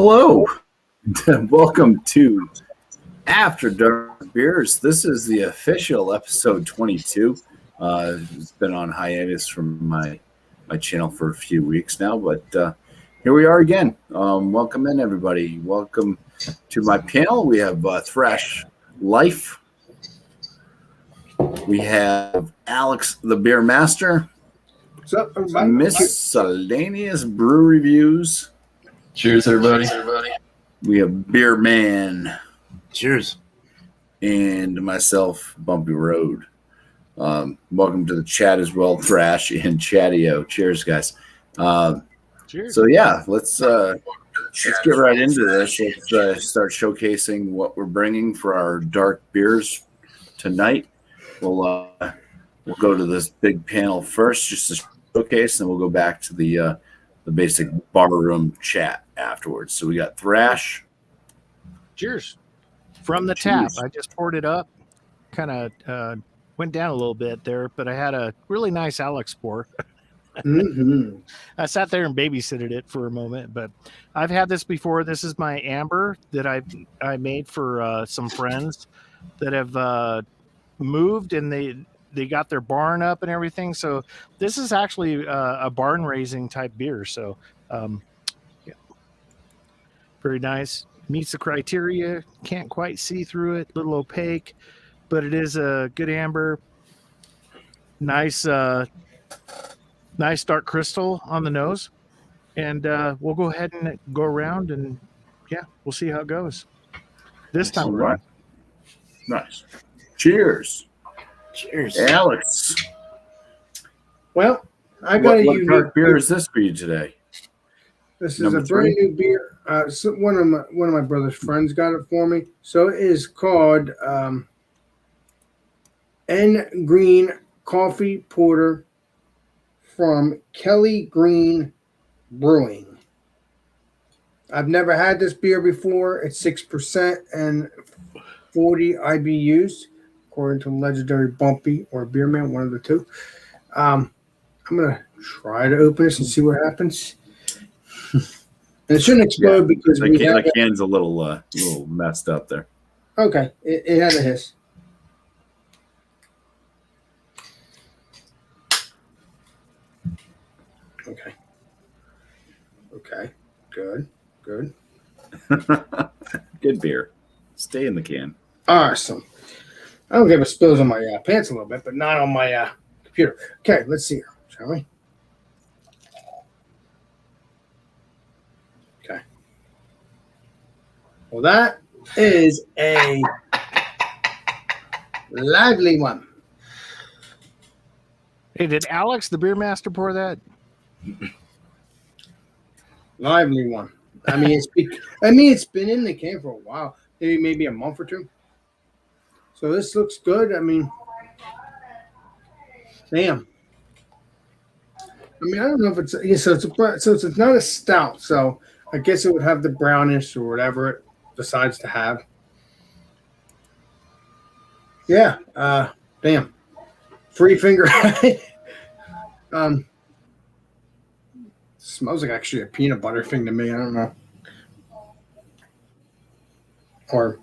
Hello, welcome to After Dark Beers. This is the official episode 22. It's been on hiatus from my channel for a few weeks now, but here we are again. Welcome in, everybody. Welcome to my panel. We have Thrash Life. We have Alex, the Beer Master. What's up, everybody? Miscellaneous Brew Reviews. Cheers, everybody. We have Beer Man. Cheers. And myself, Bumpy Road. Welcome to the chat as well, Thrash and Chatio. Cheers, guys. Cheers. So yeah, let's get right into this. Let's start showcasing what we're bringing for our dark beers tonight. We'll go to this big panel first, just to showcase, and we'll go back to the basic barroom chat afterwards. So we got Thrash. Cheers. From the tap. I just poured it up. Kind of went down a little bit there, but I had a really nice Alex pour. Mm-hmm. I sat there and babysitted it for a moment, but I've had this before. This is my amber that I made for some friends that have moved, and they got their barn up and everything. So this is actually a barn raising type beer. So yeah, very nice. Meets the criteria. Can't quite see through it. Little opaque, but it is a good amber. Nice dark crystal on the nose. And we'll go ahead and go around, and yeah, we'll see how it goes this time around. Nice. Cheers. Cheers. Alex. Well, I got what dark beer is this for you today? This is Number a brand new beer. So one of my brother's friends got it for me. So it is called N Green Coffee Porter from Kelly Green Brewing. I've never had this beer before. It's 6% and 40 IBUs, according to legendary Bumpy or Beer Man, one of the two. I'm gonna try to open this and see what happens. And it shouldn't explode because the can's a little messed up there. Okay, it had a hiss. Okay, good. Good beer. Stay in the can. Awesome. I don't give a spills on my pants a little bit, but not on my computer. Okay, let's see here, shall we? Okay. Well, that is a lively one. Hey, did Alex, the beer master, pour that? Lively one. I mean, it's been in the can for a while, maybe a month or two. So this looks good. I mean, damn. I mean, I don't know if it's it's not a stout. So I guess it would have the brownish or whatever it decides to have. Yeah. Damn. Free finger. Smells like actually a peanut butter thing to me. I don't know. Or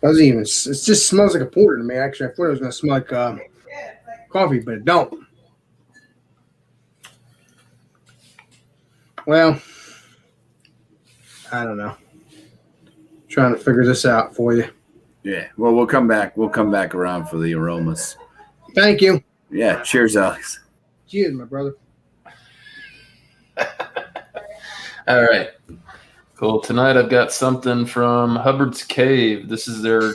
doesn't even. It just smells like a porter to me. Actually, I thought it was gonna smell like coffee, but it don't. Well, I don't know. Trying to figure this out for you. Yeah. Well, we'll come back. We'll come back around for the aromas. Thank you. Yeah. Cheers, Alex. Cheers, my brother. All right. Cool. Tonight I've got something from Hubbard's Cave. This is their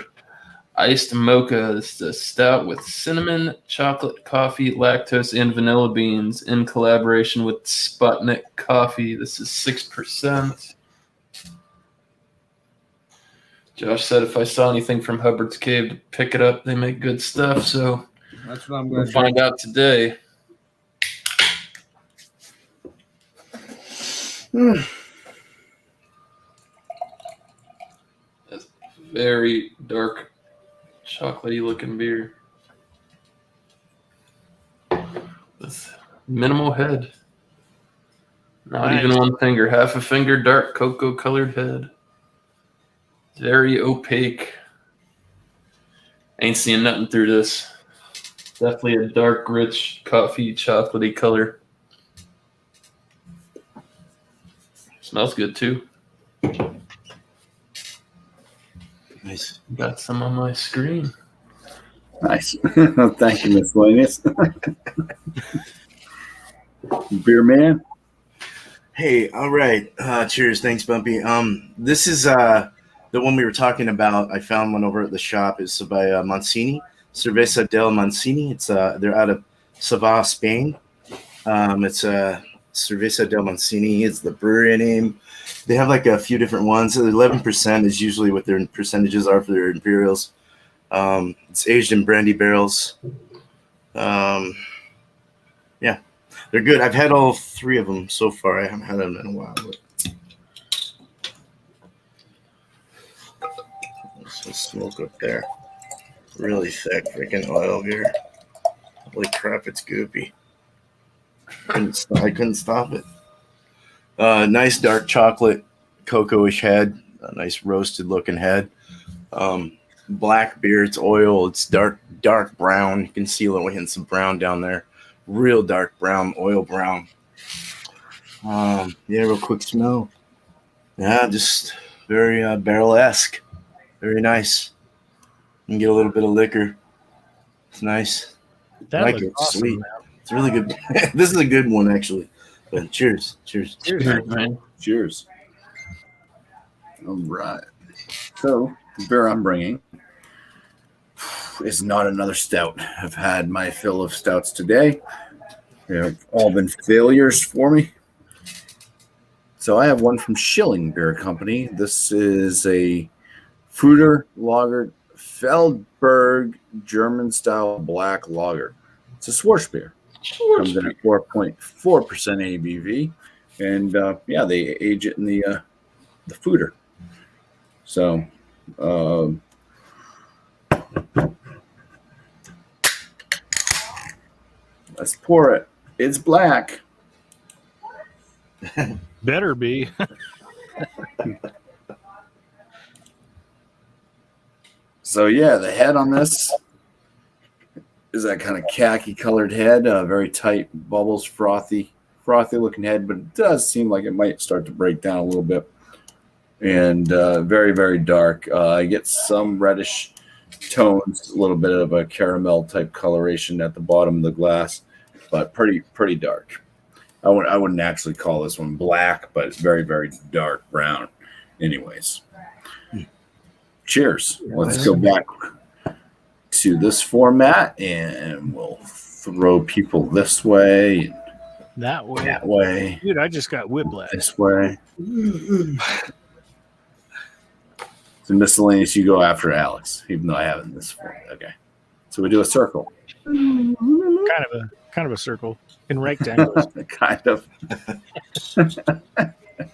iced mocha. This is a stout with cinnamon, chocolate, coffee, lactose, and vanilla beans in collaboration with Sputnik Coffee. This is 6%. Josh said if I saw anything from Hubbard's Cave to pick it up. They make good stuff, so That's what I'm going we'll find out today. That's very dark, chocolatey looking beer with minimal head. Not Nice. even one finger. Half a finger, dark cocoa colored head. Very opaque. Ain't seeing nothing through this. Definitely a dark, rich, coffee, chocolatey color. Smells good too. Nice. Got some on my screen. Nice. Thank you, Miscellaneous. Beer man. Hey, all right. Cheers. Thanks, Bumpy. This is the one we were talking about. I found one over at the shop. It's by Mancini, Cerveza del Mancini. It's they're out of Sava, Spain. It's Cerveza del Mancini. It's the brewery name. They have like a few different ones. 11% is usually what their percentages are for their imperials. It's aged in brandy barrels. Yeah, they're good. I've had all 3 of them so far. I haven't had them in a while. But... There's some smoke up there. Really thick freaking oil here. Holy crap, it's goopy. I couldn't stop it. Nice dark chocolate, cocoa-ish head. A nice roasted looking head. Black beer. It's oil. It's dark brown. You can see little hints of brown down there. Real dark brown, oil brown. Yeah, real quick smell. Yeah, just very barrel-esque. Very nice. You can get a little bit of liquor. It's nice. That I like looks it. awesome, Sweet. man. It's really good. This is a good one, actually. But cheers. Cheers. Cheers, man. Cheers. All right. So, the beer I'm bringing is not another stout. I've had my fill of stouts today. They've all been failures for me. So I have one from Schilling Beer Company. This is a Fruiter Lager Feldberg German-style black lager. It's a Schwarz beer. Comes in at 4.4% ABV. And, yeah, they age it in the Fruiter. So, let's pour it. It's black. Better be. So yeah, the head on this is that kind of khaki colored head, very tight bubbles, frothy looking head, but it does seem like it might start to break down a little bit. And very, very dark. I get some reddish tones, a little bit of a caramel type coloration at the bottom of the glass, but pretty dark. I wouldn't actually call this one black, but it's very, very dark brown. Anyways, cheers. Let's go back to this format, and we'll throw people this way, That way. that way, Dude, I just got whiplash. this way. So miscellaneous, you go after Alex, even though I haven't this format. Okay, so we do a circle. Kind of a circle in rectangles. Kind of.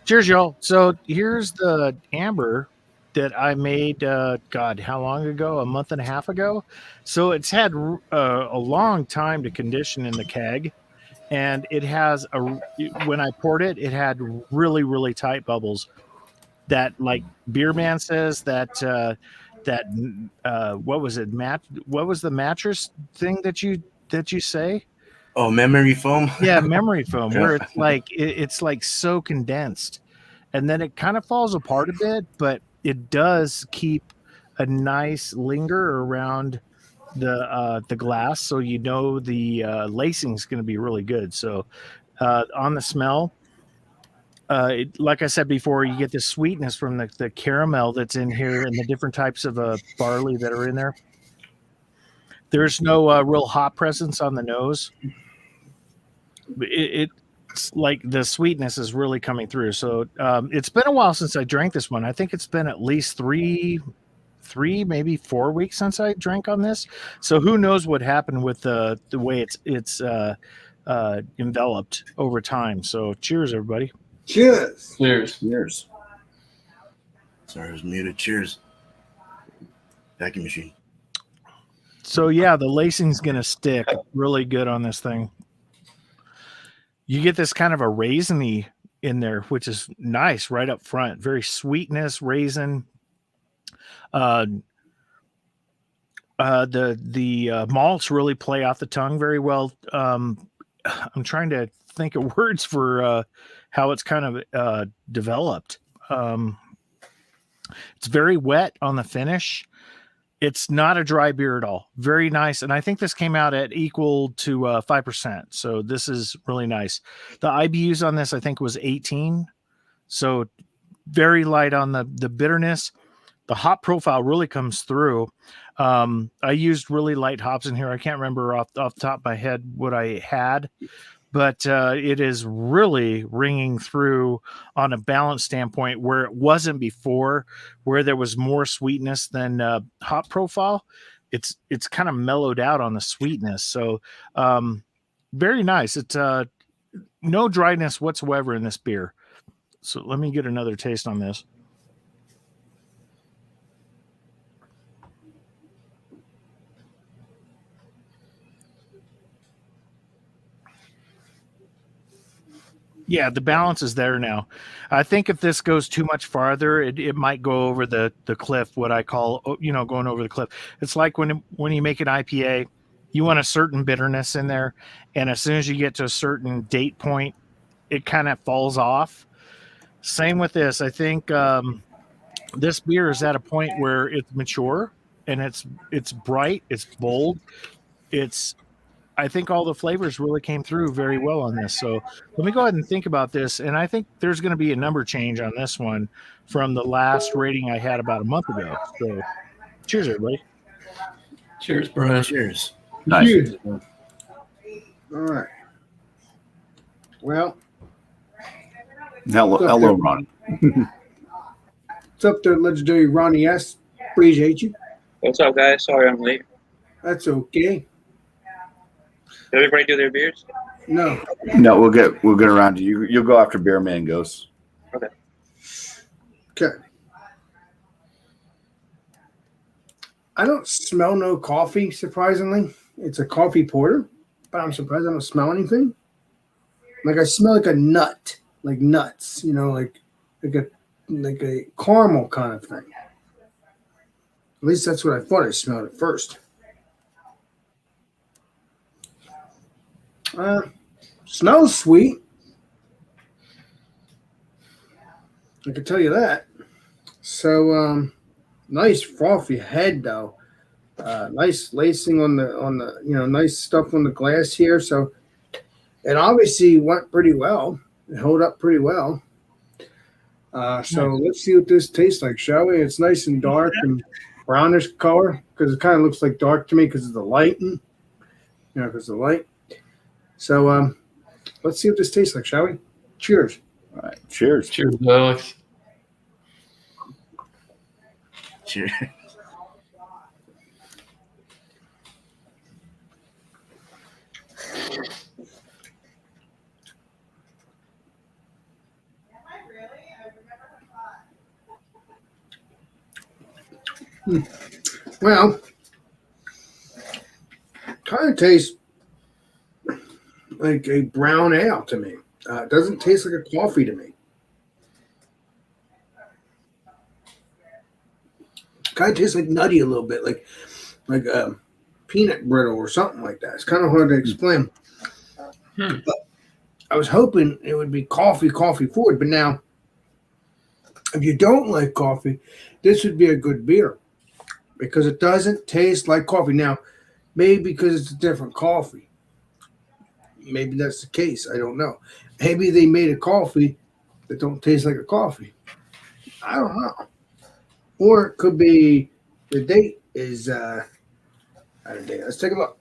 Cheers, y'all. So here's the amber that I made, God, how long ago? A month and a half ago. So it's had a long time to condition in the keg. And it has, when I poured it, it had really, really tight bubbles. That, like Beer Man says, what was it? What was the mattress thing that you say? Oh, memory foam? Yeah, memory foam, where it's like it's like so condensed, and then it kind of falls apart a bit, but it does keep a nice linger around the glass, so you know the lacing is going to be really good. So on the smell, like I said before, you get the sweetness from the caramel that's in here and the different types of barley that are in there. There's no real hop presence on the nose. It's like the sweetness is really coming through. So it's been a while since I drank this one. I think it's been at least three, maybe 4 weeks since I drank on this. So who knows what happened with the way it's enveloped over time. So cheers, everybody. Cheers. Cheers. Cheers. Sorry, I was muted. Cheers. Vacuum machine. So yeah, the lacing's gonna stick really good on this thing. You get this kind of a raisiny in there, which is nice right up front. Very sweetness, raisin. The malts really play off the tongue very well. I'm trying to think of words for how it's kind of developed. It's very wet on the finish. It's not a dry beer at all. Very nice. And I think this came out at equal to 5%. So this is really nice. The IBUs on this, I think, was 18. So very light on the bitterness. The hop profile really comes through. I used really light hops in here. I can't remember off the top of my head what I had, but it is really ringing through on a balance standpoint where it wasn't before, where there was more sweetness than hop profile. It's kind of mellowed out on the sweetness. So very nice. It's no dryness whatsoever in this beer. So let me get another taste on this. Yeah, the balance is there now. I think if this goes too much farther, it might go over the cliff, what I call, going over the cliff. It's like when you make an IPA, you want a certain bitterness in there, and as soon as you get to a certain date point, it kind of falls off. Same with this. I think this beer is at a point where it's mature, and it's bright, it's bold, I think all the flavors really came through very well on this. So let me go ahead and think about this. And I think there's going to be a number change on this one from the last rating I had about a month ago. So cheers, everybody. Cheers, Brian. Cheers. Nice. Cheers. All right. Well, Hello, Ron. what's up there, legendary Ronnie S? Appreciate you. What's up, guys? Sorry I'm late. That's okay. Did everybody do their beers? No. No, we'll get around to you. You'll go after Beer Man goes. Okay. Okay. I don't smell no coffee, surprisingly. It's a coffee porter, but I'm surprised I don't smell anything. Like I smell like a nut, like nuts, like a caramel kind of thing. At least that's what I thought I smelled at first. Smells sweet. I can tell you that. So, nice frothy head though. Nice lacing on the nice stuff on the glass here. So, it obviously went pretty well. It held up pretty well. So let's see what this tastes like, shall we? It's nice and dark and brownish color because it kind of looks like dark to me because of the lighting. Because of the light. So let's see what this tastes like, shall we? Cheers. All right. Cheers. Cheers, Alex. Cheers. Well, kind of tastes like a brown ale to me. It doesn't taste like a coffee to me. Kind of tastes like nutty a little bit, like peanut brittle or something like that. It's kind of hard to explain. But I was hoping it would be coffee forward. But now, if you don't like coffee, this would be a good beer because it doesn't taste like coffee. Now, maybe because it's a different coffee. Maybe that's the case. I don't know. Maybe they made a coffee that don't taste like a coffee. I don't know. Or it could be the date is out of date. Let's take a look.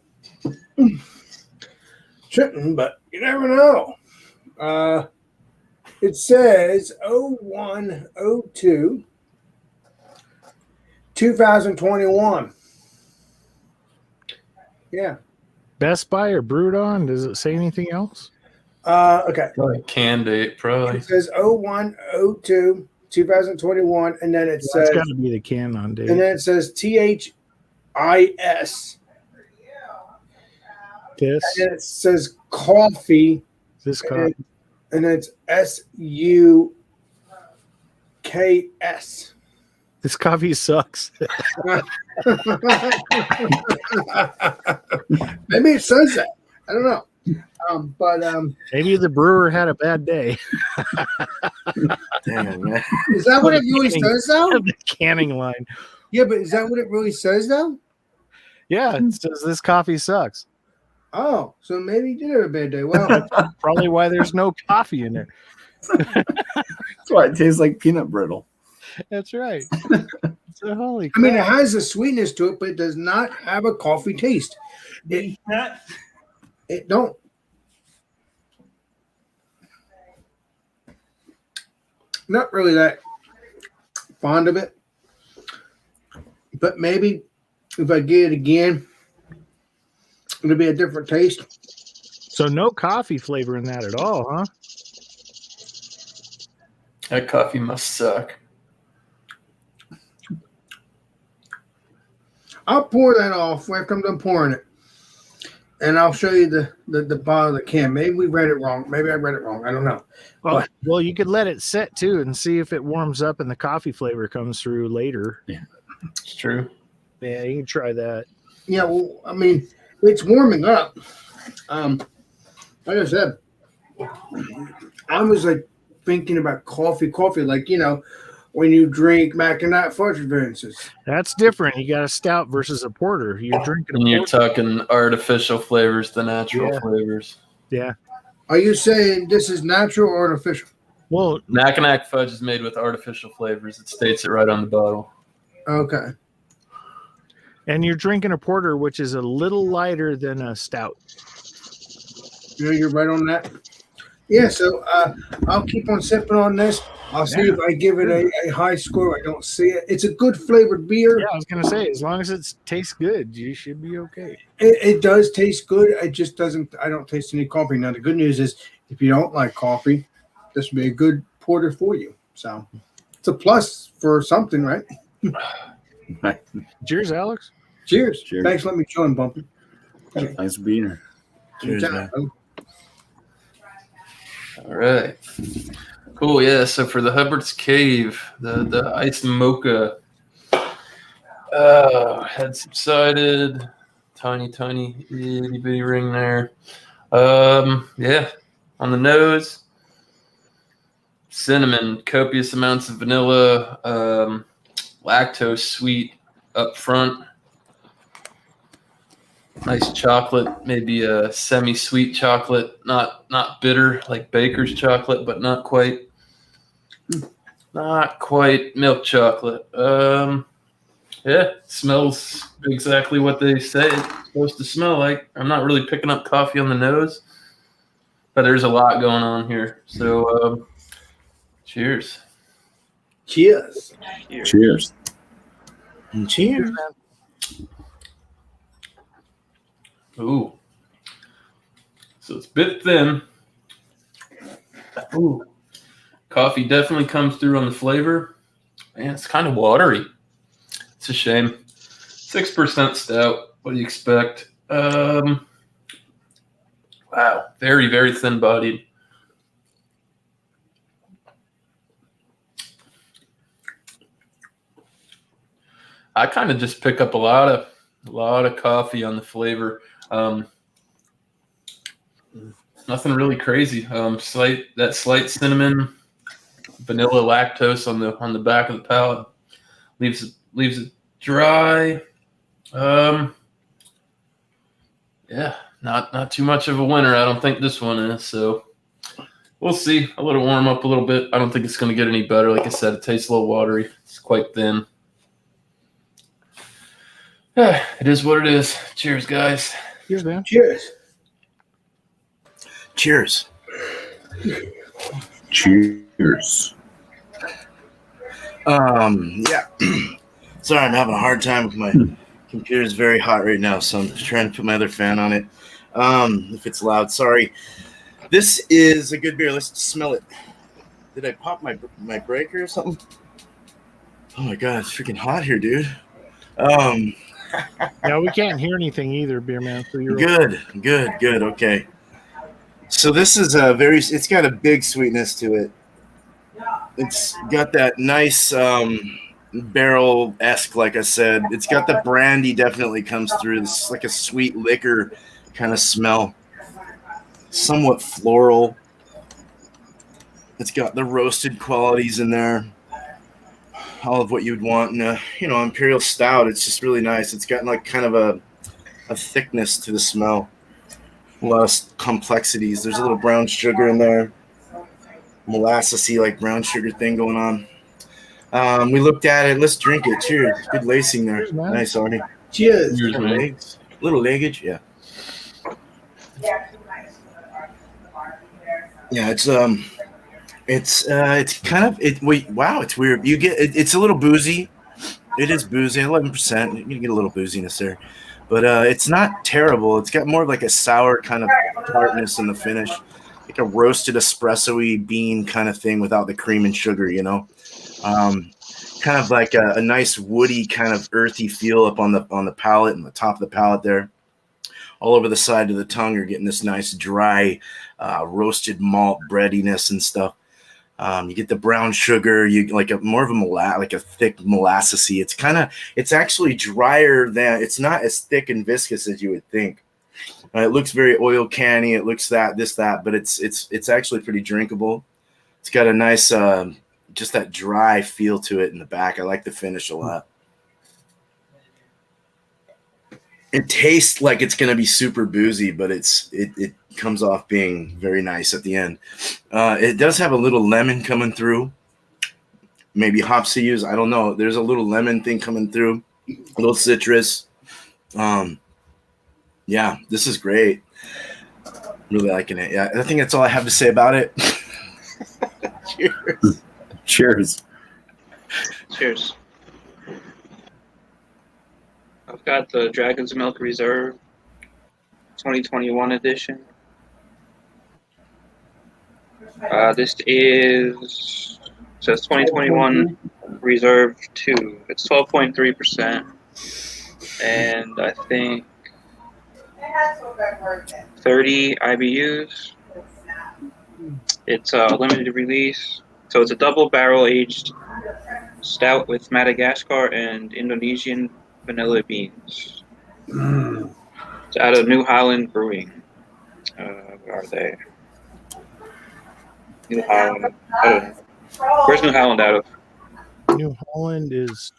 Shouldn't, but you never know. It says 01/02 2021. Yeah. Best Buy or brewed on? Does it say anything else? Okay. Can date, probably. It says 01/02 2021, and then it says It's got to be the can on date. and then it says THIS. This And then it says coffee. this coffee. and it's SUKS. This coffee sucks. Maybe it says that. I don't know. But Maybe the brewer had a bad day. Damn, man. is that what it really says though? The canning line. Yeah, but is that what it really says though? Yeah, it says this coffee sucks. Oh, so maybe he did have a bad day. Well, Probably why there's no coffee in there. That's why it tastes like peanut brittle. That's right. So holy I crap. mean, it has a sweetness to it, but it does not have a coffee taste. It don't. Not really that fond of it, but maybe if I get it again, it'll be a different taste. So no coffee flavor in that at all, huh? That coffee must suck. I'll pour that off after I'm done pouring it, and I'll show you the bottom of the can. Maybe we read it wrong. Maybe I read it wrong. I don't know. Well, you could let it set too and see if it warms up and the coffee flavor comes through later. It's true. Yeah, you can try that. Yeah, well, I mean, it's warming up. Like I said, I was like thinking about coffee, like, you know, when you drink Mackinac fudge variances. That's different. You got a stout versus a porter. You're drinking a And you're porter. talking artificial flavors, the natural Yeah. flavors. Yeah. Are you saying this is natural or artificial? Well, Mackinac fudge is made with artificial flavors. It states it right on the bottle. Okay. and you're drinking a porter, which is a little lighter than a stout. Yeah, you're right on that. Yeah, so I'll keep on sipping on this. I'll see if I give it a high score. I don't see it. It's a good flavored beer. Yeah, I was going to say, as long as it tastes good, you should be okay. It does taste good. It just doesn't. I don't taste any coffee. Now, the good news is if you don't like coffee, this would be a good porter for you. So it's a plus for something, right? Cheers, Alex. Cheers. Cheers. Thanks for letting me join, Bumpy. Nice being here. Cheers, Anytime. man. All right. Cool. Yeah. So for the Hubbard's Cave, the iced mocha had subsided. Tiny itty bitty ring there. Yeah. On the nose, cinnamon, copious amounts of vanilla, lactose sweet up front. Nice chocolate, maybe a semi-sweet chocolate, not bitter like Baker's chocolate, but not quite milk chocolate. Yeah, smells exactly what they say it's supposed to smell like. I'm not really picking up coffee on the nose, but there's a lot going on here. So, cheers. Cheers. Cheers. Cheers. Ooh. So it's a bit thin. Ooh. Coffee definitely comes through on the flavor. Man, it's kind of watery. It's a shame. 6% stout. What do you expect? Wow. Very, very thin bodied. I kind of just pick up a lot of coffee on the flavor. Nothing really crazy. Slight cinnamon, vanilla, lactose on the back of the palate leaves it dry. Yeah, not too much of a winner. I don't think this one is. So we'll see. I'll let it warm up a little bit. I don't think it's going to get any better. Like I said, it tastes a little watery. It's quite thin. It is what it is. Cheers, guys. Cheers, man. Cheers. Cheers. Cheers. Yeah. Sorry, I'm having a hard time with my computer's very hot right now, so I'm just trying to put my other fan on it. If it's loud, sorry. This is a good beer. Let's smell it. Did I pop my breaker or something? Oh my god, it's freaking hot here, dude. Yeah, we can't hear anything either, beer man. So you're Good. Okay. So this is it's got a big sweetness to it. It's got that nice barrel-esque, like I said. It's got the brandy definitely comes through. It's like a sweet liquor kind of smell. Somewhat floral. It's got the roasted qualities in there. All of what you'd want in a, imperial stout. It's just really nice. It's got like kind of a thickness to the smell. A lot of complexities. There's a little brown sugar in there. Molassesy like brown sugar thing going on. We looked at it. Let's drink it. Cheers. Good lacing there. Cheers, man. Nice, Arnie. Cheers. Cheers, man. Little leggage. Yeah. Yeah, it's kind of it. Wait, wow, it's weird. You get it's a little boozy. It is boozy, 11%. You get a little booziness there, but it's not terrible. It's got more of like a sour kind of tartness in the finish, like a roasted espresso-y bean kind of thing without the cream and sugar. Kind of like a nice woody kind of earthy feel up on the palate and the top of the palate there. All over the side of the tongue, you're getting this nice dry roasted malt breadiness and stuff. You get the brown sugar. You like more of a thick molassesy. It's actually drier than. It's not as thick and viscous as you would think. It looks very oil canny. It looks that, but it's actually pretty drinkable. It's got a nice just that dry feel to it in the back. I like the finish a lot. It tastes like it's going to be super boozy, but it comes off being very nice at the end. It does have a little lemon coming through. Maybe hops to use. I don't know. There's a little lemon thing coming through. A little citrus. Yeah, this is great. Really liking it. Yeah, I think that's all I have to say about it. Cheers. Cheers. Cheers. I've got the Dragon's Milk Reserve 2021 edition. This says 2021 Reserve 2. It's 12.3%. And I think 30 IBUs. It's a limited release. So it's a double barrel aged stout with Madagascar and Indonesian vanilla beans. It's out of New Holland Brewing. Where are they? New Holland. I don't know. Where's New Holland out of? New Holland is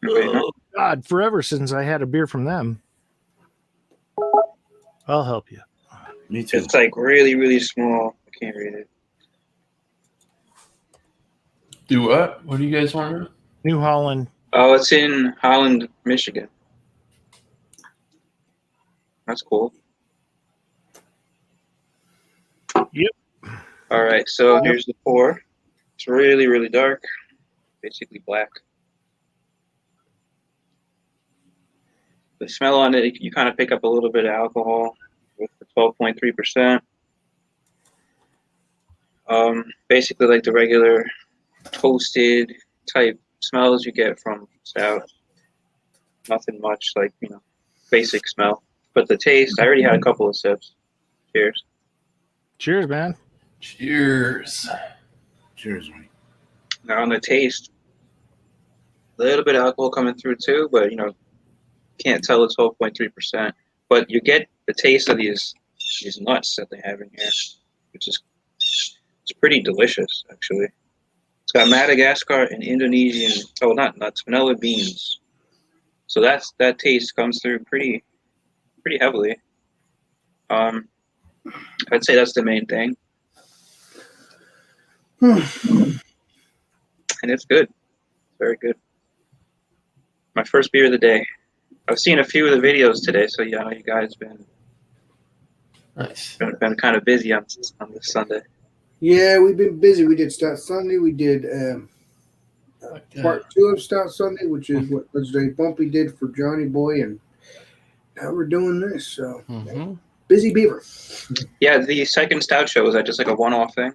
Okay, no. God forever since I had a beer from them. I'll help you. Me too. It's like really, really small. I can't read it. Do what? What do you guys want? New Holland. Oh, it's in Holland, Michigan. That's cool. Yep. All right, so here's the pour. It's really, really dark, basically black. The smell on it, you kind of pick up a little bit of alcohol with the 12.3%. Basically like the regular toasted type smells you get from stout. Nothing much, like, basic smell. But the taste, I already had a couple of sips. Cheers. Cheers, man. Cheers. Cheers, Mike. Now on the taste, a little bit of alcohol coming through too, but can't tell it's 12.3%. But you get the taste of these nuts that they have in here, which is it's pretty delicious actually. It's got Madagascar and Indonesian, not nuts, vanilla beans. So that taste comes through pretty heavily. I'd say that's the main thing. And it's good. It's very good. My first beer of the day. I've seen a few of the videos today, so you guys been Nice. been kind of busy on this Sunday. Yeah, we've been busy. We did Stout Sunday. We did part 2 of Stout Sunday, which is what Legendary BuMpY did for Johnny Boy, and now we're doing this. So busy beaver. Yeah, the second stout show, was that just like a one-off thing?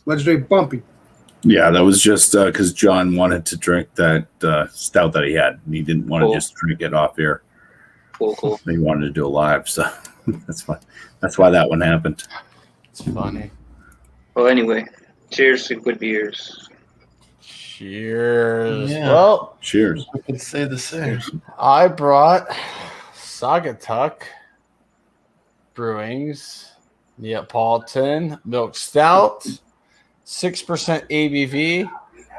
Legendary BuMpY. Yeah, that was just because John wanted to drink that stout that he had, and he didn't want Cool. to just drink it off here. Cool. He wanted to do it live, so That's why that one happened. It's funny. Well, anyway, cheers to good beers. Cheers. Yeah. Well, Cheers. I could say the same. I brought Saugatuck Brewing's Neapolitan Milk Stout, 6% ABV.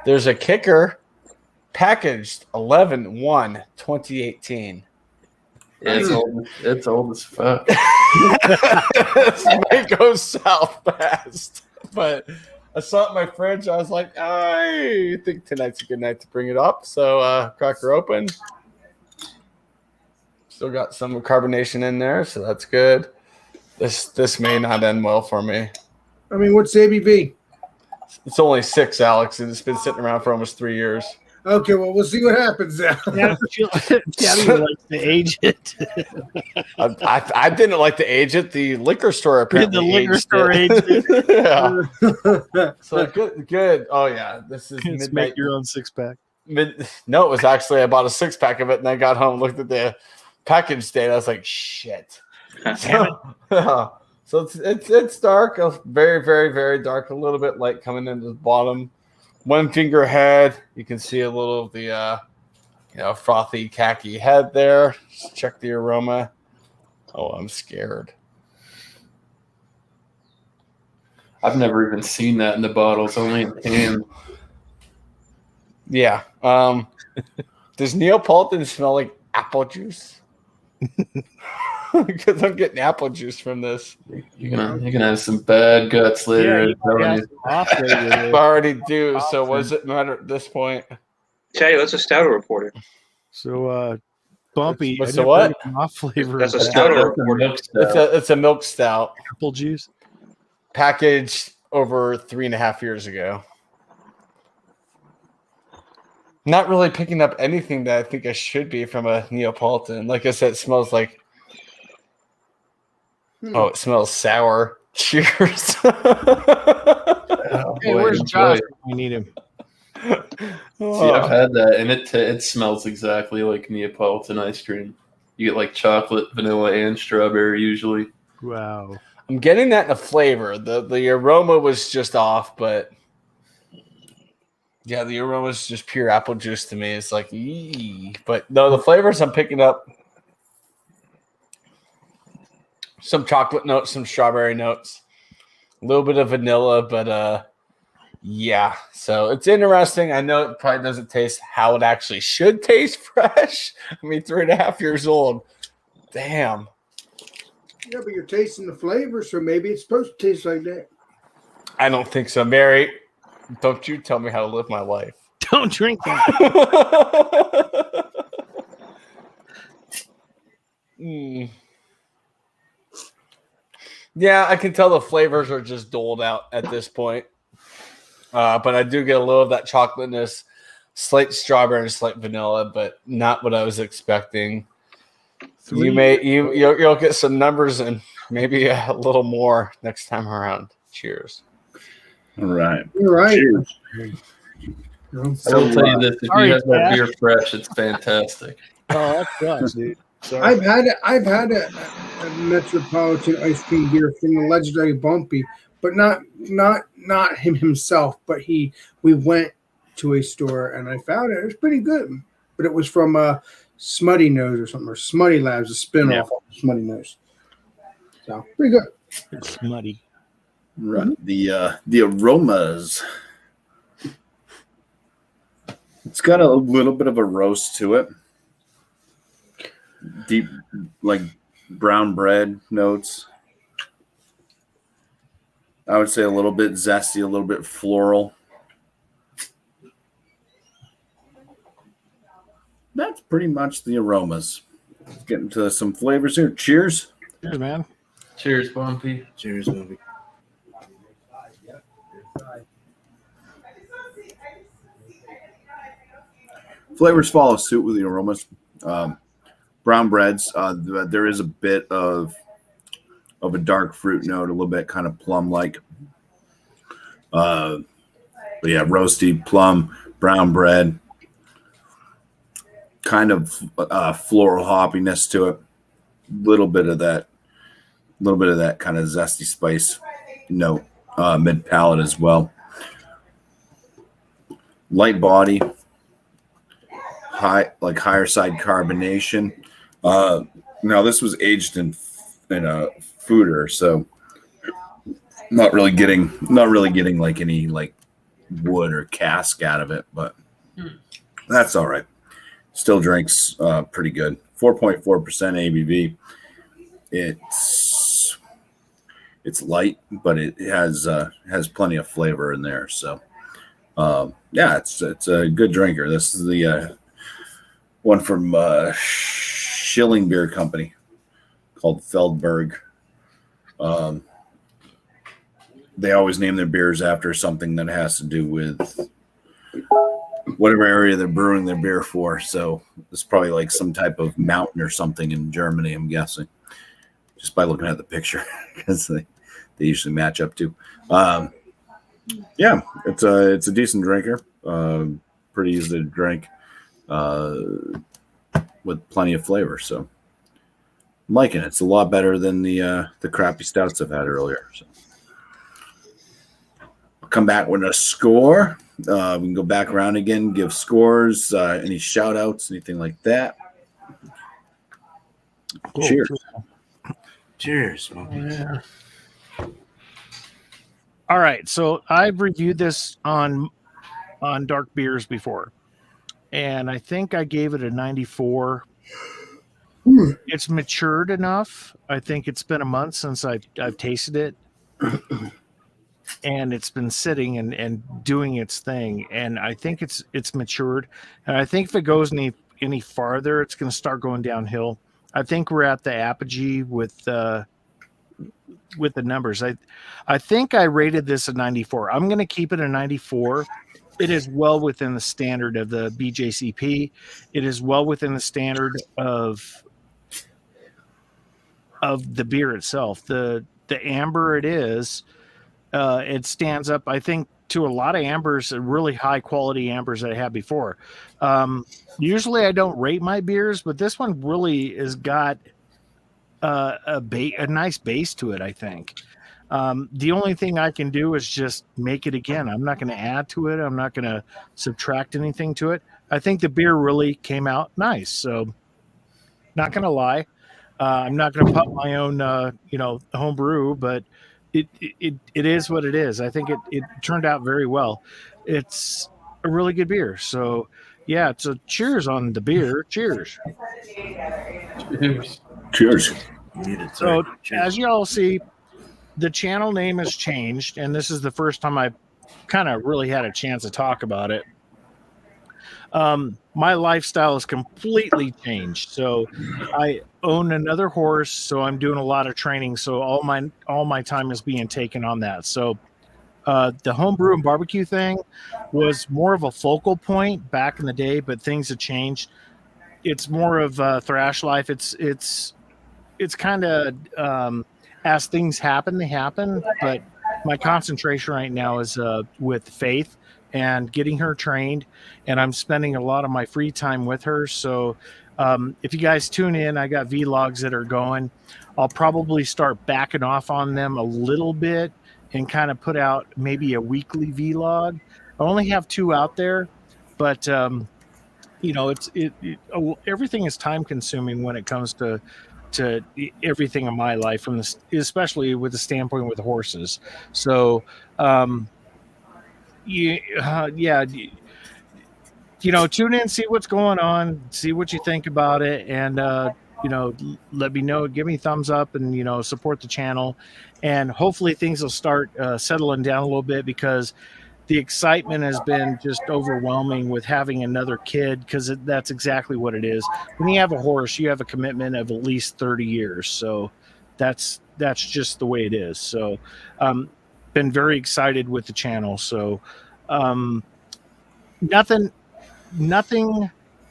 There's a kicker, packaged 11/1/2018. Yeah, it's old as fuck. This may go south fast, but I saw it in my fridge. I was like, I think tonight's a good night to bring it up. So crack her open. Still got some carbonation in there, so that's good. This may not end well for me. I mean, what's the ABV? It's only 6, Alex, and it's been sitting around for almost 3 years. Okay, well, we'll see what happens now. Daddy likes to age it. I didn't like to age it. The liquor store apparently The liquor aged store it. aged it. Yeah. So good. Oh yeah, this is Just midnight. make your own 6-pack. No, it was actually I bought a 6-pack of it, and I got home and looked at the package date. I was like, shit. So it's dark, very very very dark, a little bit light coming into the bottom. One finger head, you can see a little of the frothy khaki head there. Just check the aroma. Oh, I'm scared. I've never even seen that in the bottles, only in cans. Yeah. Does Neapolitan smell like apple juice? Because I'm getting apple juice from this. You're gonna have some bad guts later. Yeah, I already do. So what does it matter at this point? Tell you, that's a stouter reporter. So, BuMpY. What's I the never what? had an off flavor. That's a of stouter reporter. It's a milk stout apple juice. packaged over 3.5 years ago. Not really picking up anything that I think I should be from a Neapolitan. Like I said, it smells like. Oh, it smells sour. Cheers. Hey, where's Josh? We need him. See, I've had that, and it smells exactly like Neapolitan ice cream. You get like chocolate, vanilla, and strawberry usually. Wow. I'm getting that in the flavor. The aroma was just off, but yeah, the aroma is just pure apple juice to me. It's like, eee. But no, the flavors I'm picking up. Some chocolate notes, some strawberry notes, a little bit of vanilla, but yeah. So it's interesting. I know it probably doesn't taste how it actually should taste fresh. I mean, 3.5 years old. Damn. Yeah, but you're tasting the flavor, so maybe it's supposed to taste like that. I don't think so, Mary. Don't you tell me how to live my life. Don't drink that. Yeah, I can tell the flavors are just doled out at this point. But I do get a little of that chocolateness, slight strawberry and slight vanilla, but not what I was expecting. You'll get some numbers and maybe a little more next time around. Cheers. All right. You're right. Cheers. I will tell you this: if Sorry, you have that Dad. beer fresh, it's fantastic. Oh, that sucks, dude. Sorry. I've had a Metropolitan ice cream beer from the legendary BuMpY, but not him himself. But we went to a store and I found it. It was pretty good, but it was from Smutty Nose or something, or Smutty Labs, a spinoff of Smutty Nose. So pretty good. It's muddy. Right. The aromas. It's got a little bit of a roast to it. Deep, like brown bread notes. I would say a little bit zesty, a little bit floral. That's pretty much the aromas. Let's get into some flavors here. Cheers. Cheers, man. Cheers, BuMpY. Cheers, movie. Flavors follow suit with the aromas. Brown breads. There is a bit of a dark fruit note, a little bit kind of plum-like. But yeah, roasty plum, brown bread. Kind of floral hoppiness to it. Little bit of that little bit of that kind of zesty spice note, mid palate as well. Light body, higher side carbonation. Now this was aged in a foeder, so not really getting like any like wood or cask out of it, but that's all right. Still drinks pretty good. 4.4% ABV. It's light, but it has plenty of flavor in there. So yeah, it's a good drinker. This is the one from Schilling Beer Company called Feldberg. They always name their beers after something that has to do with whatever area they're brewing their beer for. So it's probably like some type of mountain or something in Germany, I'm guessing, just by looking at the picture, because they usually match up to. Yeah, it's a decent drinker, pretty easy to drink, with plenty of flavor. So I'm liking it. It's a lot better than the crappy stouts I've had earlier. So I'll come back with a score. We can go back around again, give scores, any shout outs, anything like that. Cool. Cheers. Cheers, Smokey. Yeah. All right, so I've reviewed this on dark beers before, and I think I gave it a 94. It's matured enough. I think it's been a month since I've tasted it, and it's been sitting and doing its thing. And I think it's matured. And I think if it goes any farther, it's going to start going downhill. I think we're at the apogee with the numbers. I think I rated this a 94. I'm going to keep it a 94. It is well within the standard of the BJCP. It is well within the standard of the beer itself. The amber it stands up, I think, to a lot of ambers, really high quality ambers that I had before. Usually I don't rate my beers, but this one really has got a nice base to it, I think. The only thing I can do is just make it again. I'm not going to add to it. I'm not going to subtract anything to it. I think the beer really came out nice. So not going to lie. I'm not going to pump my own, home brew, but it is what it is. I think it turned out very well. It's a really good beer. So yeah, so cheers on the beer. Cheers. Cheers. Cheers. So as you all see, the channel name has changed, and this is the first time I've kind of really had a chance to talk about it. My lifestyle has completely changed. So I own another horse, so I'm doing a lot of training. So all my time is being taken on that. So the homebrew and barbecue thing was more of a focal point back in the day, but things have changed. It's more of thrash life. It's kind of as things happen, they happen. But my concentration right now is with Faith and getting her trained, and I'm spending a lot of my free time with her. So if you guys tune in, I got vlogs that are going. I'll probably start backing off on them a little bit and kind of put out maybe a weekly vlog. I only have 2 out there, but everything is time consuming when it comes to everything in my life, especially with the standpoint with horses. So tune in, see what's going on, see what you think about it, and let me know, give me thumbs up, and support the channel, and hopefully things will start settling down a little bit, because the excitement has been just overwhelming with having another kid, because that's exactly what it is. When you have a horse, you have a commitment of at least 30 years. So that's just the way it is. So been very excited with the channel. So nothing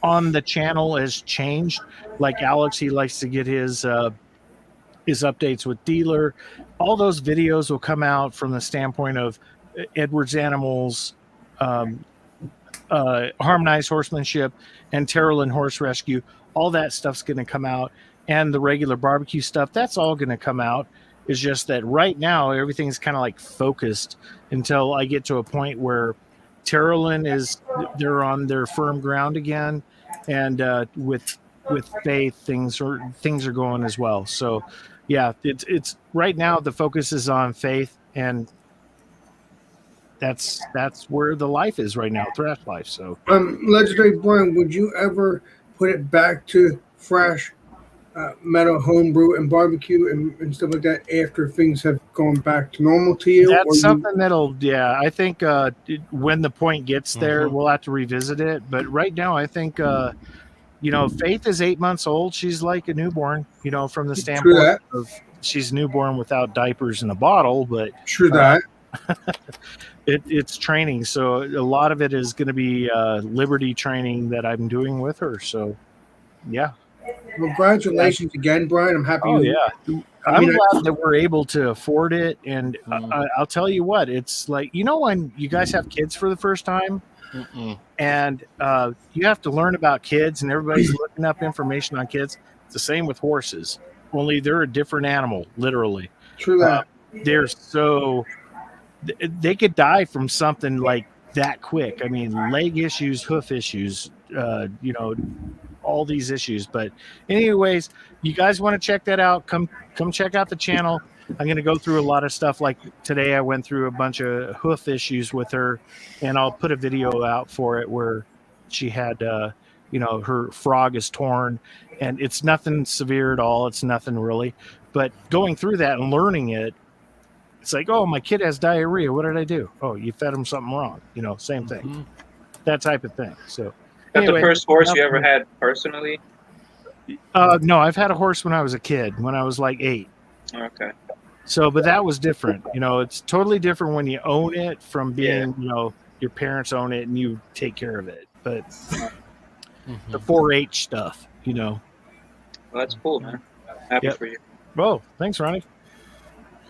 on the channel has changed. Like Alex, he likes to get his updates with dealer. All those videos will come out from the standpoint of Edwards Animals, Harmonized Horsemanship, and Terrell Horse Rescue. All that stuff's going to come out. and the regular barbecue stuff, that's all going to come out. It's just that right now everything's kind of like focused until I get to a point where they're on their firm ground again, and with Faith, things are going as well. So yeah, it's right now the focus is on Faith, and that's where the life is right now, thrash life. So Legendary Brian, would you ever put it back to fresh metal homebrew and barbecue and stuff like that after things have gone back to normal to you? that's something that'll, yeah, I think when the point gets there, Mhm. we'll have to revisit it. But right now, I think Faith is 8 months old. She's like a newborn, from the True standpoint that. of she's newborn without diapers in a bottle, but True that. it's training. So a lot of it is going to be liberty training that I'm doing with her. So yeah. Congratulations again, Brian. I'm happy. Oh yeah. I I'm mean, glad that we're able to afford it. And Mm. I'll tell you what, it's like, when you guys have kids for the first time, Mm-mm. and you have to learn about kids, and everybody's looking up information on kids. It's the same with horses, only they're a different animal, literally. true that. They're so they could die from something like that quick. I mean, leg issues, hoof issues, all these issues. But anyways, you guys want to check that out, come check out the channel. I'm going to go through a lot of stuff. Like today I went through a bunch of hoof issues with her, and I'll put a video out for it where she had her frog is torn, and it's nothing severe at all. It's nothing really, but going through that and learning it, it's like, oh, my kid has diarrhea. What did I do? Oh, you fed him something wrong. Same thing. Mhm. That type of thing. So That's anyway, the first horse you ever had personally? no, I've had a horse when I was a kid, when I was like 8. Okay. So, but that was different. It's totally different when you own it from being, your parents own it and you take care of it. But the 4-H stuff, Well, that's cool, man. Happy Yep. for you. Oh, thanks, Ronnie.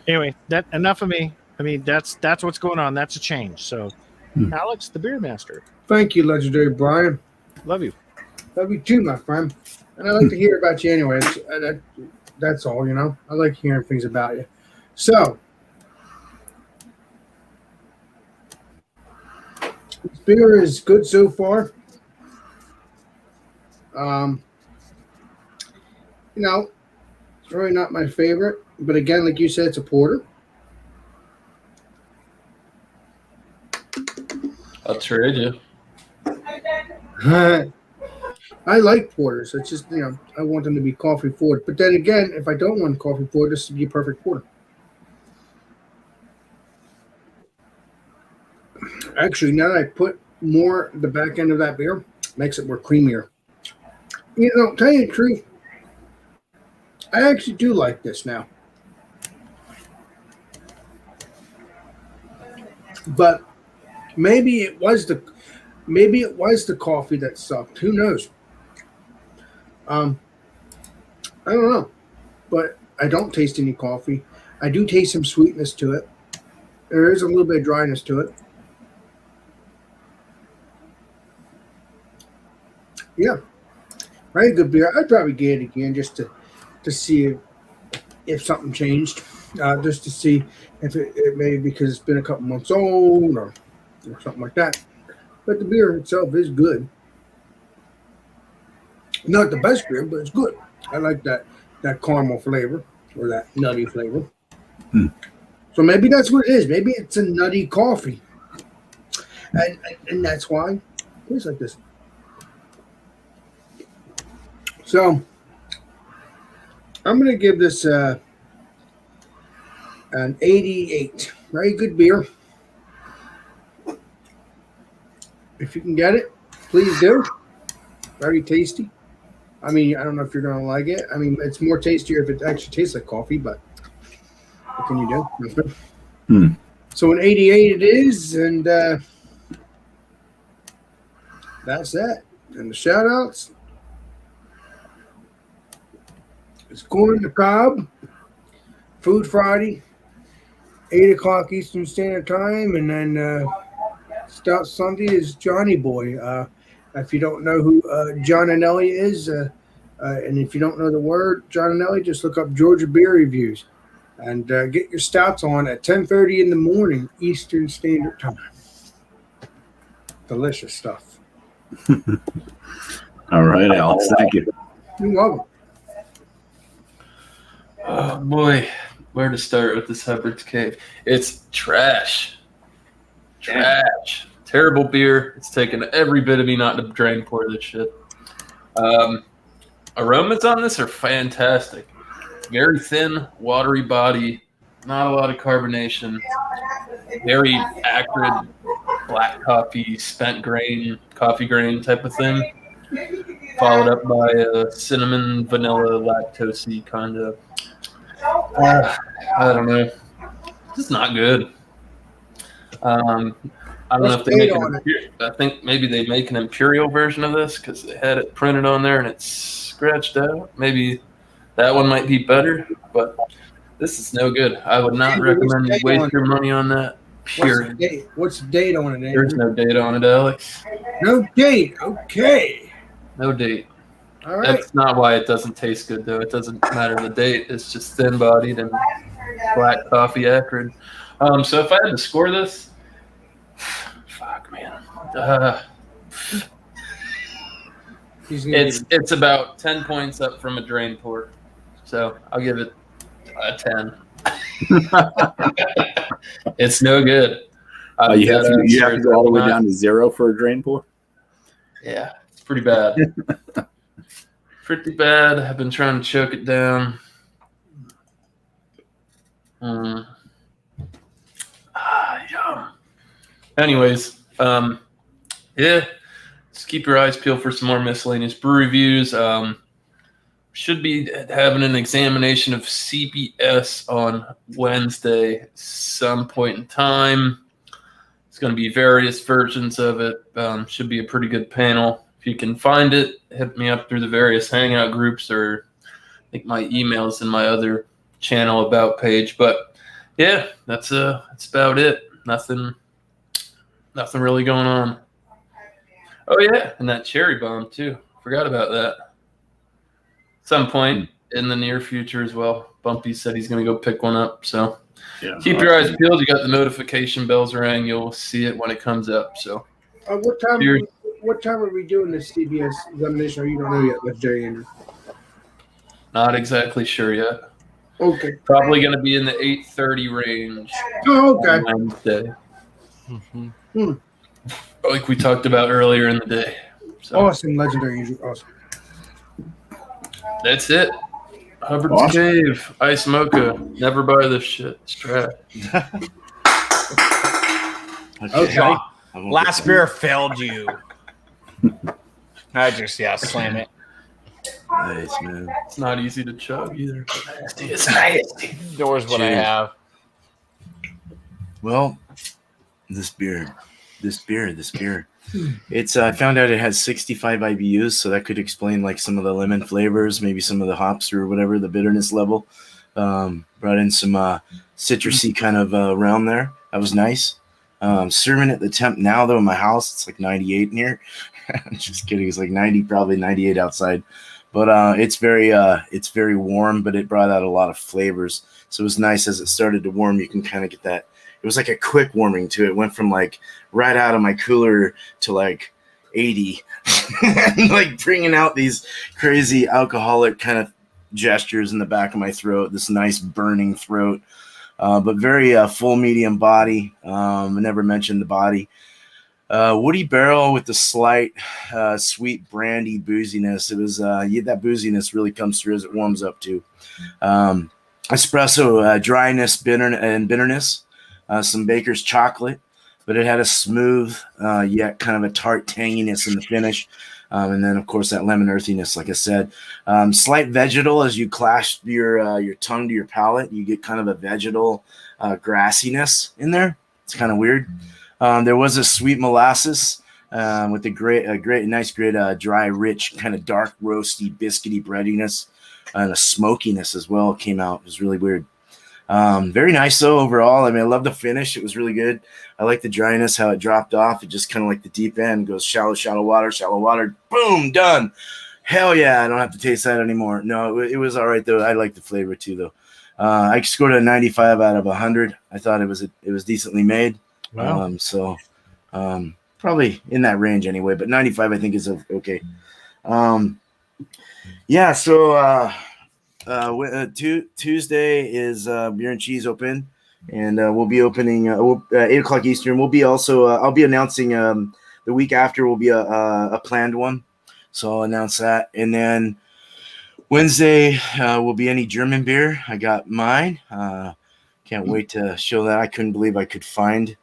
Anyway, that enough of me. I mean, that's what's going on. That's a change. So, Alex, the beer master, Thank you, Legendary Brian. love you. Love you too, my friend. And I like to hear about you anyway. That's all, I like hearing things about you. So, this beer is good so far. It's really not my favorite. But again, like you said, it's a porter. I'll trade you. I like porters. It's just, I want them to be coffee forward. But then again, if I don't want coffee forward, this would be a perfect porter. Actually, now that I put more the back end of that beer, makes it more creamier. Tell you the truth, I actually do like this now. But maybe it was the coffee that sucked. Who knows? I don't know. But I don't taste any coffee. I do taste some sweetness to it. There is a little bit of dryness to it. Yeah. Very good beer. I'd probably get it again just to see if something changed. Just to see if it may because it's been a couple months old or something like that. But the beer itself is good. Not the best beer, but it's good. I like that caramel flavor or that nutty flavor. So maybe that's what it is. Maybe it's a nutty coffee. And that's why it tastes like this. So I'm going to give this an 88. Very good beer. If you can get it, please do. Very tasty. I mean, I don't know if you're going to like it. I mean, it's more tastier if it actually tastes like coffee, but what can you do? So an 88 it is, and that's that. And the shout outs. It's Corn on the Cob, Food Friday, 8 o'clock Eastern Standard Time, and then Stout Sunday is Johnny Boy. If you don't know who John and Ellie is, And if you don't know the word, John and Ellie, just look up Georgia Beer Reviews and get your stouts on at 10:30 in the morning Eastern Standard Time. Delicious stuff. All right, Alex. Thank you. You're welcome. Oh boy, where to start with this Hubbard's Cave? It's trash. Trash. Terrible beer. It's taken every bit of me not to drain pour this shit. Aromas on this are fantastic. Very thin, watery body, not a lot of carbonation. Very acrid black coffee, spent grain, coffee grain type of thing. Followed up by a cinnamon, vanilla, lactose kind of. I don't know. It's not good. I don't know if they make I think maybe they make an imperial version of this because they had it printed on there and it's scratched out. Maybe that one might be better, but this is no good. I would not recommend you waste your money on that. Period. What's the date on it, Andrew? There's no date on it, Alex. No date. Okay. No date. All right. That's not why it doesn't taste good, though. It doesn't matter the date. It's just thin-bodied and black coffee acrid. So if I had to score this, fuck, man. It's about 10 points up from a drain pour. So I'll give it a 10. It's no good. You have to go all the way down to 0 for a drain pour? Yeah, it's pretty bad. Pretty bad. I've been trying to choke it down. Yum. Anyways, yeah, just keep your eyes peeled for some more miscellaneous brew reviews. Should be having an examination of CBS on Wednesday, some point in time. It's going to be various versions of it. Should be a pretty good panel. If you can find it, hit me up through the various Hangout groups, or I think my email's in my other channel about page. But yeah, that's about it. Nothing really going on. Oh yeah, and that cherry bomb too. Forgot about that. Some point in the near future as well. BuMpY said he's going to go pick one up. So keep your eyes peeled. You got the notification bells rang. You'll see it when it comes up. So what time are we doing this CBS examination? Or you don't know yet, Legendary Andrew? Not exactly sure yet. Okay. Probably going to be in the 8:30 range. Oh, okay. On Wednesday. Like we talked about earlier in the day. So Awesome, Legendary Andrew. Awesome. That's it. Hubbard's Cave, Ice Mocha. Never buy this shit. It's trash. Okay. Last beer failed you. I just slam it. Nice, man. It's not easy to chug either. It's nasty. Doors what I have. Well, this beer. It's I found out it has 65 IBUs, so that could explain like some of the lemon flavors, maybe some of the hops or whatever, the bitterness level. Brought in some citrusy kind of realm there. That was nice. Serving at the temp now though in my house, it's like 98 in here. Just kidding, it's like 90, probably 98 outside. But it's very warm, but it brought out a lot of flavors. So it was nice as it started to warm. You can kind of get that. It was like a quick warming to it. It went from like right out of my cooler to like 80, like bringing out these crazy alcoholic kind of gestures in the back of my throat. This nice burning throat, but very full medium body. I never mentioned the body. Woody barrel with the slight sweet brandy booziness. It was that booziness really comes through as it warms up too. Espresso dryness, bitterness. Some baker's chocolate, but it had a smooth yet kind of a tart tanginess in the finish. And then, of course, that lemon earthiness, like I said. Slight vegetal as you clasp your tongue to your palate. You get kind of a vegetal grassiness in there. It's kind of weird. There was a sweet molasses with a great dry, rich, kind of dark, roasty, biscuity breadiness, and a smokiness as well came out. It was really weird. Very nice though overall. I mean, I love the finish. It was really good. I like the dryness, how it dropped off. It just kind of like the deep end goes shallow water, boom, done. Hell yeah, I don't have to taste that anymore. No, it was all right though. I like the flavor too though. I scored a 95 out of 100. I thought it was decently made. Wow. Probably in that range anyway, but 95 I think is okay. Yeah, so Tuesday is Beer and Cheese open, and we'll be opening 8 o'clock Eastern. We'll be also I'll be announcing the week after will be a planned one, so I'll announce that, and then Wednesday will be any German beer. I got mine. Can't wait to show that. I couldn't believe I could find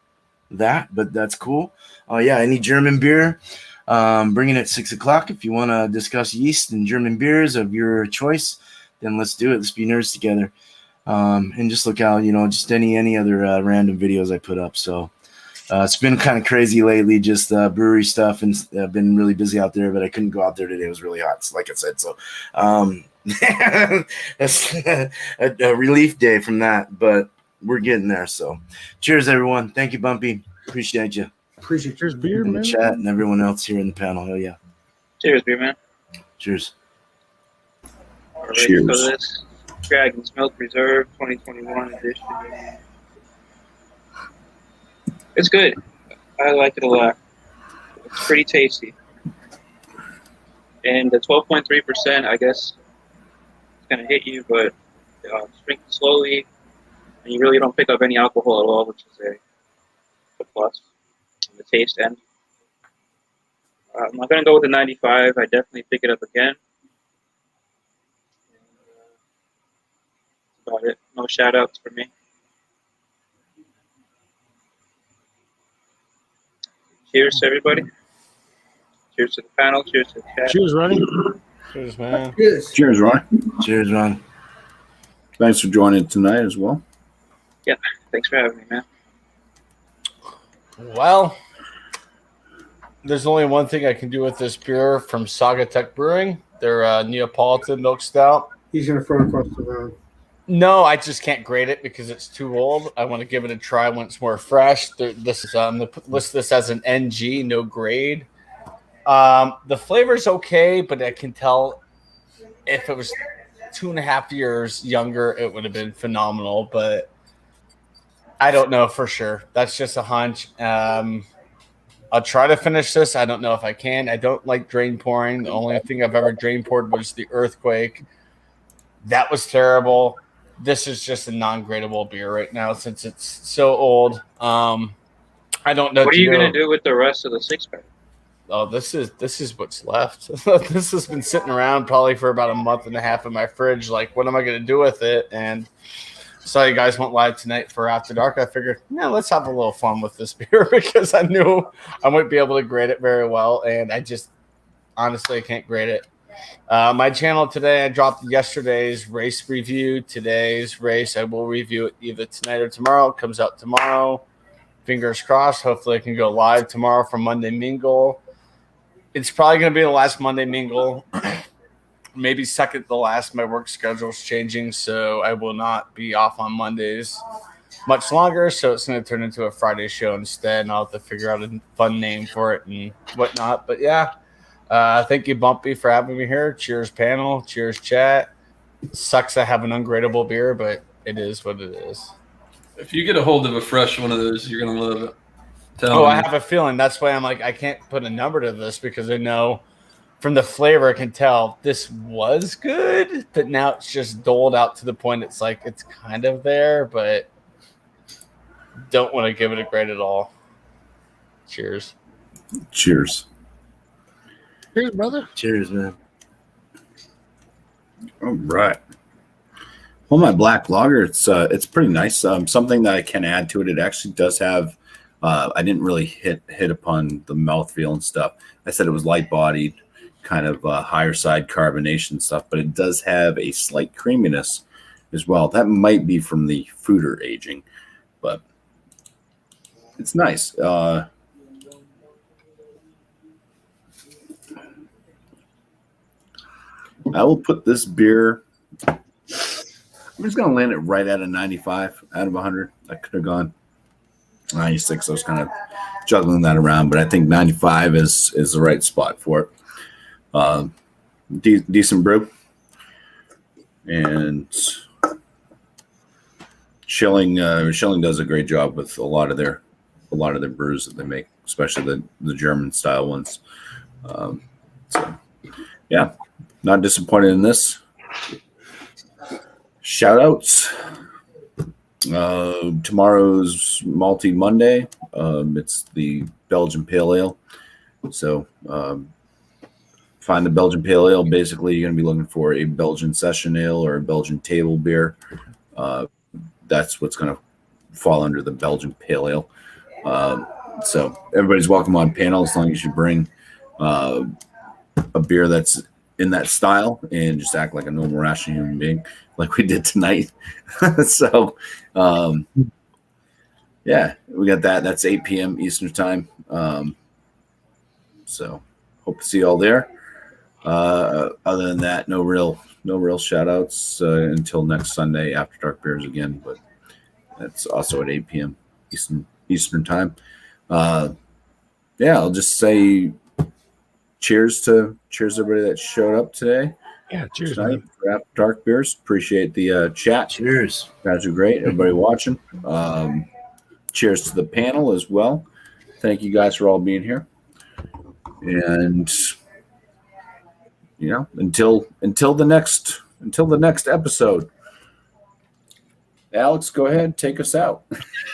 that, but that's cool. Yeah, any German beer. Bring it at 6 o'clock. If you want to discuss yeast and German beers of your choice, then let's do it. Let's be nerds together. And just look out, just any other random videos I put up. So it's been kind of crazy lately, just brewery stuff, and I've been really busy out there, but I couldn't go out there today. It was really hot, like I said. So that's a relief day from that, but we're getting there. So cheers, everyone. Thank you, BuMpY. Appreciate you. Appreciate your beer, In the man. chat and everyone else here in the panel. Hell yeah. Cheers, beer man. Cheers. Alright, Cheers. so this Dragon's Milk Reserve 2021 edition. It's good. I like it a lot. It's pretty tasty. And the 12.3%, I guess, it's going to hit you, but drink it slowly, and you really don't pick up any alcohol at all, which is a plus on the taste end. I'm not going to go with the 95. I definitely pick it up again. That's about it. No shout outs for me. Cheers to everybody. Cheers to the panel. Cheers to the chat. Cheers, Ronnie. Cheers, man. Yes. Cheers, Ron. Cheers, Ron. Thanks for joining tonight as well. Yeah, thanks for having me, man. Well, there's only one thing I can do with this beer from Saga Tech Brewing. Their Neapolitan Milk Stout. He's gonna throw it across the room. No, I just can't grade it because it's too old. I want to give it a try when it's more fresh. This is list this as an NG, no grade. The flavor's okay, but I can tell if it was 2.5 years younger, it would have been phenomenal. But I don't know for sure. That's just a hunch. I'll try to finish this. I don't know if I can. I don't like drain pouring. The only thing I've ever drain poured was the Earthquake. That was terrible. This is just a non-gradable beer right now since it's so old. I don't know. What are you going to do with the rest of the 6-pack? Oh, this is what's left. This has been sitting around probably for about a month and a half in my fridge. Like, what am I going to do with it? And saw you guys went live tonight for After Dark. I figured, let's have a little fun with this beer because I knew I wouldn't be able to grade it very well, and I just honestly can't grade it. My channel today, I dropped yesterday's race review. Today's race, I will review it either tonight or tomorrow. It comes out tomorrow. Fingers crossed. Hopefully, I can go live tomorrow for Monday Mingle. It's probably going to be the last Monday Mingle. Maybe second to last. My work schedule's changing, so I will not be off on Mondays much longer. So it's going to turn into a Friday show instead, and I'll have to figure out a fun name for it and whatnot. But yeah. Thank you, BuMpY, for having me here. Cheers, panel. Cheers, chat. Sucks I have an ungradable beer, but it is what it is. If you get a hold of a fresh one of those, you're going to love it. I have a feeling. That's why I'm like, I can't put a number to this because I know from the flavor I can tell this was good, but now it's just doled out to the point it's like it's kind of there, but don't want to give it a grade at all. Cheers. Cheers. Cheers, brother. Cheers, man. All right. Well, my black lager, it's pretty nice. Something that I can add to it. It actually does have. I didn't really hit upon the mouthfeel and stuff. I said it was light bodied, kind of higher side carbonation stuff, but it does have a slight creaminess as well. That might be from the foeder aging, but it's nice. I will put this beer. I'm just going to land it right at a 95 out of 100. I could have gone 96. I was kind of juggling that around, but I think 95 is the right spot for it. decent brew, and Schilling does a great job with a lot of their brews that they make, especially the German style ones. So yeah, not disappointed in this. Shout outs. Tomorrow's Malty Monday. It's the Belgian Pale Ale. So find the Belgian Pale Ale. Basically, you're going to be looking for a Belgian session ale or a Belgian table beer. That's what's going to fall under the Belgian Pale Ale. So everybody's welcome on panel as long as you bring a beer that's in that style and just act like a normal, rational human being, like we did tonight. So, yeah, we got that. That's 8 p.m. Eastern time. So, hope to see you all there. Other than that, no real shout outs until next Sunday after dark beers again, but that's also at 8 p.m. Eastern time. Yeah, I'll just say cheers everybody that showed up today. Yeah, cheers, tonight man. for After Dark Beers. Appreciate the chat. Cheers. You guys are great. Everybody watching. Cheers to the panel as well. Thank you guys for all being here. And until the next episode. Alex, go ahead, take us out.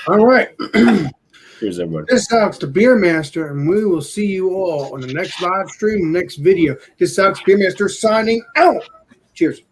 All right. Cheers, everybody. This is the Beer Master, and we will see you all on the next live stream, next video. This is Beer Master signing out. Cheers.